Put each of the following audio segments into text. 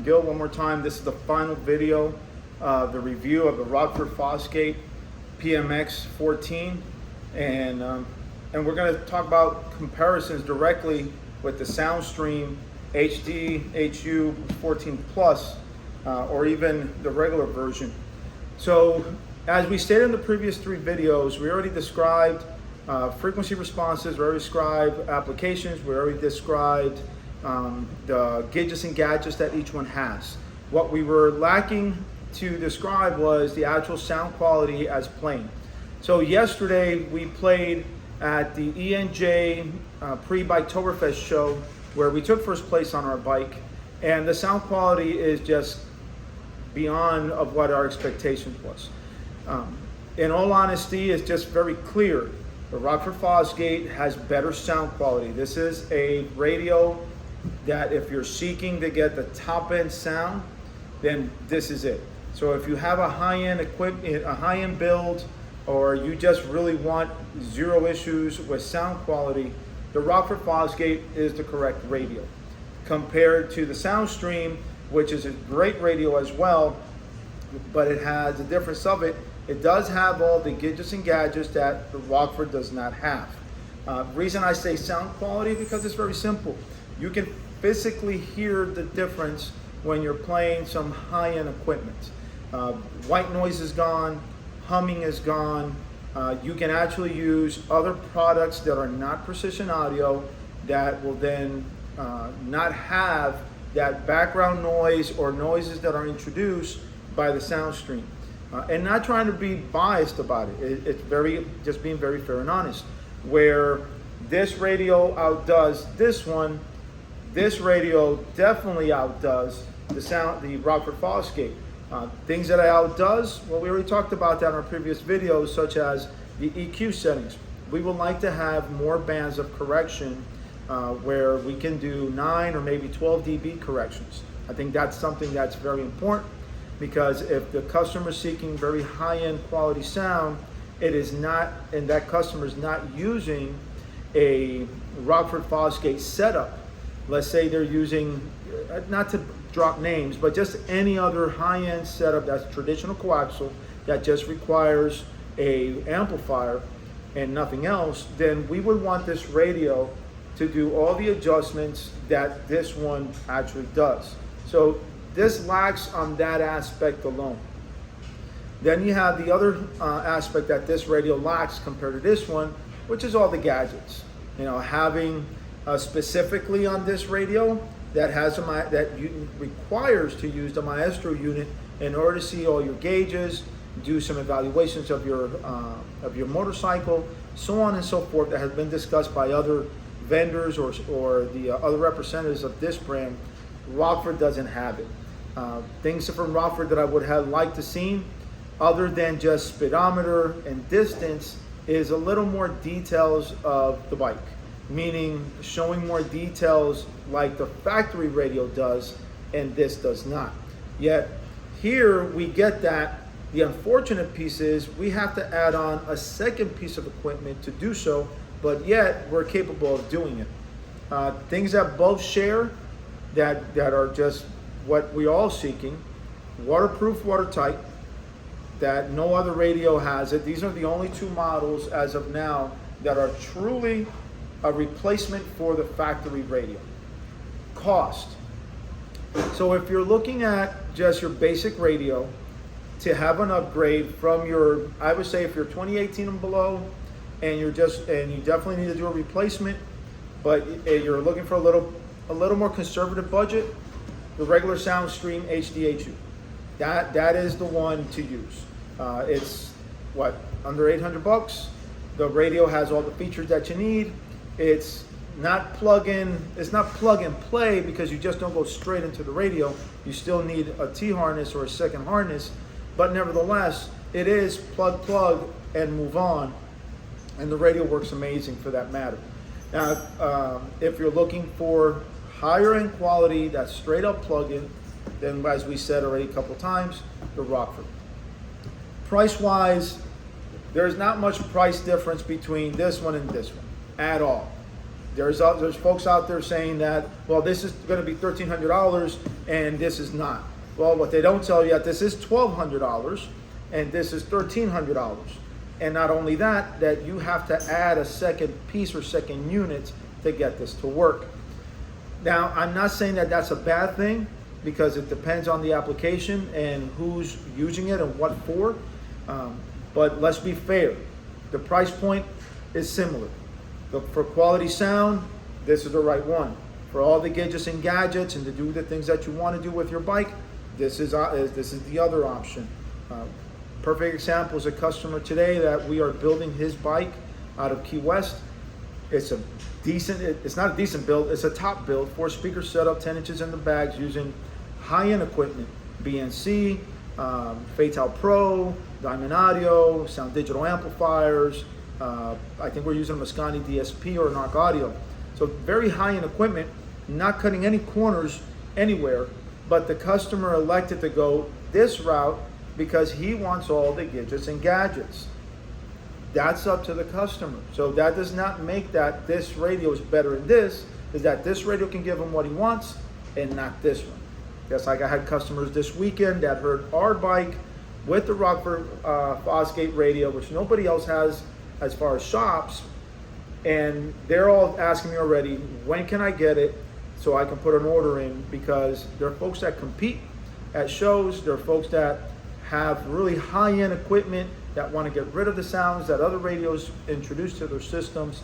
Gil one more time. This is the final video, the review of the Rockford Fosgate PMX-14, and we're going to talk about comparisons directly with the Soundstream HD14 Plus, or even the regular version. So, as we stated in the previous 3 videos, we already described frequency responses, we already described applications, we already described the gauges and gadgets that each one has. What we were lacking to describe was the actual sound quality as playing. So yesterday we played at the ENJ pre-Biketoberfest show where we took first place on our bike, and the sound quality is just beyond of what our expectations was. In all honesty, it's just very clear. The Rockford Fosgate has better sound quality. This is a radio that if you're seeking to get the top end sound, then this is it. So if you have a high-end equipment, a high-end build, or you just really want 0 issues with sound quality, the Rockford Fosgate is the correct radio. Compared to the Soundstream, which is a great radio as well, but it has a difference of it. It does have all the gadgets and gadgets that the Rockford does not have. Reason I say sound quality, because it's very simple. You can physically hear the difference when you're playing some high-end equipment. White noise is gone, humming is gone. You can actually use other products that are not precision audio that will then not have that background noise or noises that are introduced by the Soundstream. And not trying to be biased about it. It's just being very fair and honest. Where this radio outdoes this one, this radio definitely outdoes the Rockford Fosgate. Things that it outdoes, well, we already talked about that in our previous videos, such as the EQ settings. We would like to have more bands of correction where we can do 9 or maybe 12 dB corrections. I think that's something that's very important, because if the customer is seeking very high-end quality sound, it is not, and that customer is not using a Rockford Fosgate setup. Let's say they're using, not to drop names, but just any other high-end setup that's traditional coaxial that just requires a amplifier and nothing else, then we would want this radio to do all the adjustments that this one actually does. So this lacks on that aspect alone. Then you have the other aspect that this radio lacks compared to this one, which is all the gadgets. You know, having specifically on this radio that has requires to use the Maestro unit in order to see all your gauges, do some evaluations of your motorcycle, so on and so forth, that has been discussed by other vendors or the other representatives of this brand. Rockford doesn't have it. Things from Rockford that I would have liked to see, other than just speedometer and distance, is a little more details of the bike, meaning showing more details like the factory radio does, and this does not. Yet here we get that. The unfortunate piece is we have to add on a second piece of equipment to do so, but yet we're capable of doing it. Things that both share that are just what we're all seeking: waterproof, watertight, that no other radio has it. These are the only 2 models as of now that are truly a replacement for the factory radio. Cost. So if you're looking at just your basic radio, to have an upgrade from your, I would say if you're 2018 and below, and you definitely need to do a replacement, but you're looking for a little more conservative budget, the regular Soundstream HD14. That is the one to use. It's what, under 800 bucks. The radio has all the features that you need. It's not plug and play, because you just don't go straight into the radio. You still need a T harness or a second harness, but nevertheless, it is plug and move on, and the radio works amazing for that matter. Now, if you're looking for higher end quality that's straight up plug-in, then as we said already a couple times, the Rockford. Price wise, there's not much price difference between this one and this one at all. There's folks out there saying that, well, this is going to be $1,300 and this is not. Well, what they don't tell you that this is $1,200 and this is $1,300. And not only that, that you have to add a second piece or second unit to get this to work. Now, I'm not saying that that's a bad thing, because it depends on the application and who's using it and what for. But let's be fair. The price point is similar. For quality sound, this is the right one. For all the gadgets and gadgets and to do the things that you want to do with your bike, this is the other option. Perfect example is a customer today that we are building his bike out of Key West. It's a decent, it's not a decent build, it's a top build, 4-speaker setup, 10 inches in the bags, using high-end equipment, BNC, Fatal Pro, Diamond Audio, Sound Digital amplifiers. I think we're using a Mosconi DSP or an Arc Audio. So very high-end equipment, not cutting any corners anywhere, but the customer elected to go this route because he wants all the gadgets and gadgets. That's up to the customer. So that does not make that this radio is better than this, is that this radio can give him what he wants and not this one. Just like I had customers this weekend that heard our bike with the Rockford Fosgate radio, which nobody else has as far as shops, and they're all asking me already, when can I get it so I can put an order in, because there are folks that compete at shows, there are folks that have really high-end equipment that want to get rid of the sounds that other radios introduce to their systems,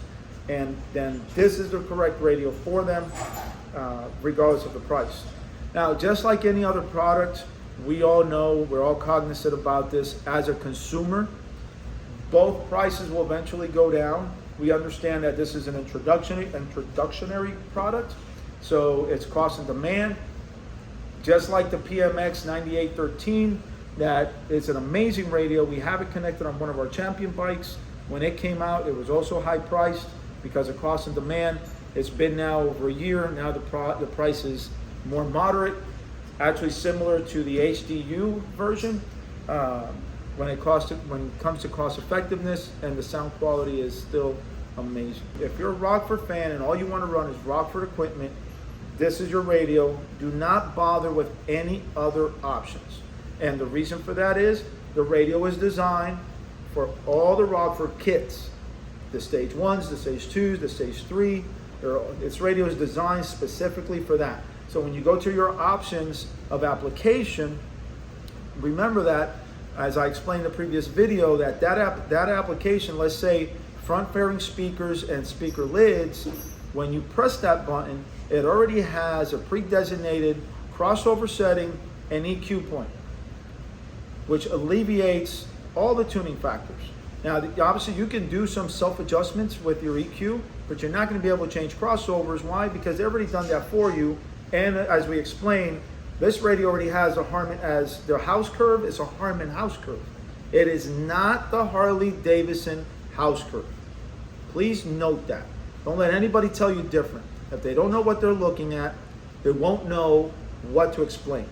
and then this is the correct radio for them, regardless of the price. Now, just like any other product, we all know, we're all cognizant about this as a consumer. Both prices will eventually go down. We understand that this is an introductionary product, so it's cost and demand. Just like the PMX-HD14, that is an amazing radio. We have it connected on one of our champion bikes. When it came out, it was also high priced because of cost and demand. It's been now over a year. Now the price is more moderate, actually similar to the HDU version. When it comes to cost effectiveness, and the sound quality is still amazing. If you're a Rockford fan and all you want to run is Rockford equipment, this is your radio. Do not bother with any other options. And the reason for that is the radio is designed for all the Rockford kits, the stage 1s, the stage 2s, the stage 3. Its radio is designed specifically for that. So when you go to your options of application, remember that, as I explained in the previous video, that application, let's say front fairing speakers and speaker lids, when you press that button, it already has a pre-designated crossover setting and EQ point, which alleviates all the tuning factors. Now, obviously you can do some self-adjustments with your EQ, but you're not going to be able to change crossovers. Why? Because they've already done that for you. And as we explained, this radio already has a Harman, as their house curve is a Harman house curve. It is not the Harley Davidson house curve. Please note that. Don't let anybody tell you different. If they don't know what they're looking at, they won't know what to explain.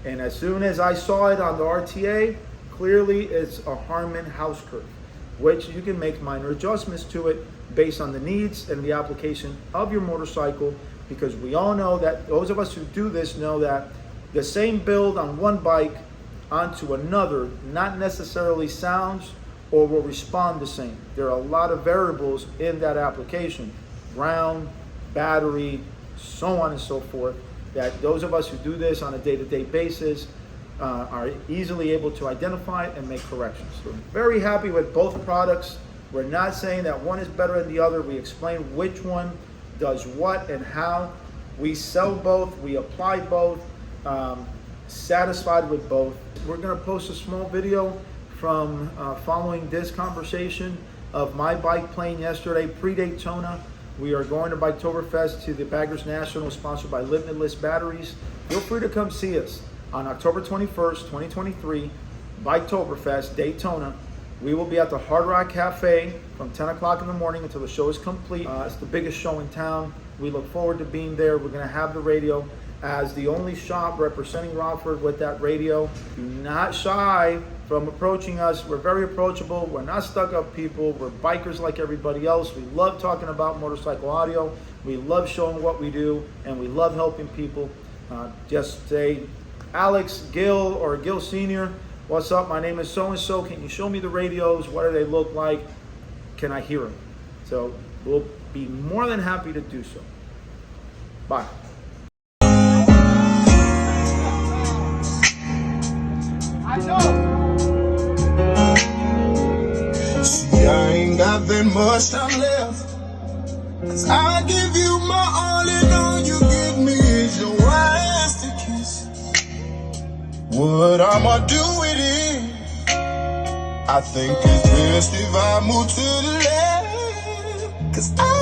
And as soon as I saw it on the RTA, clearly it's a Harman house curve, which you can make minor adjustments to it based on the needs and the application of your motorcycle, because we all know that those of us who do this know that the same build on one bike onto another not necessarily sounds or will respond the same. There are a lot of variables in that application, ground, battery, so on and so forth, that those of us who do this on a day-to-day basis are easily able to identify and make corrections. So very happy with both products. We're not saying that one is better than the other. We explain which one does what and how. We sell both, we apply both, satisfied with both. We're gonna post a small video from following this conversation of my bike playing yesterday, pre-Daytona. We are going to Biketoberfest to the Baggers National, sponsored by Limitless Batteries. Feel free to come see us on October 21st, 2023, Biketoberfest, Daytona. We will be at the Hard Rock Cafe from 10 o'clock in the morning until the show is complete. It's the biggest show in town. We look forward to being there. We're gonna have the radio as the only shop representing Rockford with that radio. Do not shy from approaching us. We're very approachable. We're not stuck up people. We're bikers like everybody else. We love talking about motorcycle audio. We love showing what we do, and we love helping people. Just say, Alex, Gil, or Gil Sr., what's up? My name is so-and-so. Can you show me the radios? What do they look like? Can I hear them? So we'll be more than happy to do so. Bye. See, I ain't got that much time left, 'cause I give you my all and all you give me is your ass to kiss. What I'ma do with it? I think it's best if I move to the left, 'cause I